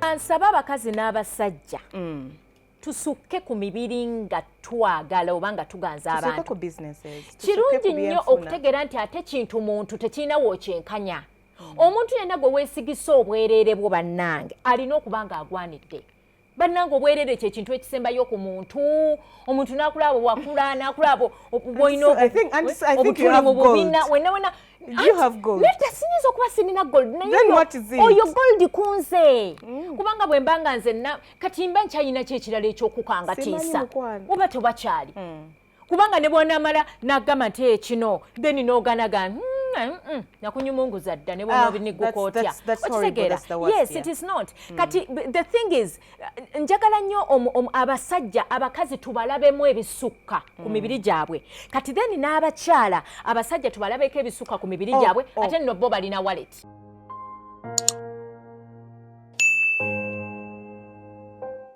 Ansaba abakazi n'abasajja tusukke ku mibiri nga twagala oba nga tuganza abantu. Kirungi nnyo okutegeera nti ate kintu muntu tekirina wookyenkanya. Omuntu yenna gwe weesigisa obwereere bwo bannange alina okuba ng'agwanidde. Bannange obwereere kye kintu ekisembayo ku muntu. Omuntu n'akulaba wakula n'akulaba bw'olina obutuli mu bubina wenna. You have gold. Netta sinyiza okuba sinina gold. Then what is it? Oyo gold kunze. Kubanga bwe mbanga nze kati mba nkyayina ki ekirala eky'okukangatiisa. Oba tobakyali. Kubanga ne bw'onaamala n'agamba nti ekino then n'oganaga nakunyumunguza dda ne bw'oba obiniggukootya. Okitegeera? Yes, it is not. Kati the thing is njagala nnyo abasajja abakazi tubalabemu ebisukka ku mibiri gyabwe. Kati then n'abakyala abasajja tubalabeko ebisukka ku mibiri gyabwe ate nno bo balina wallet.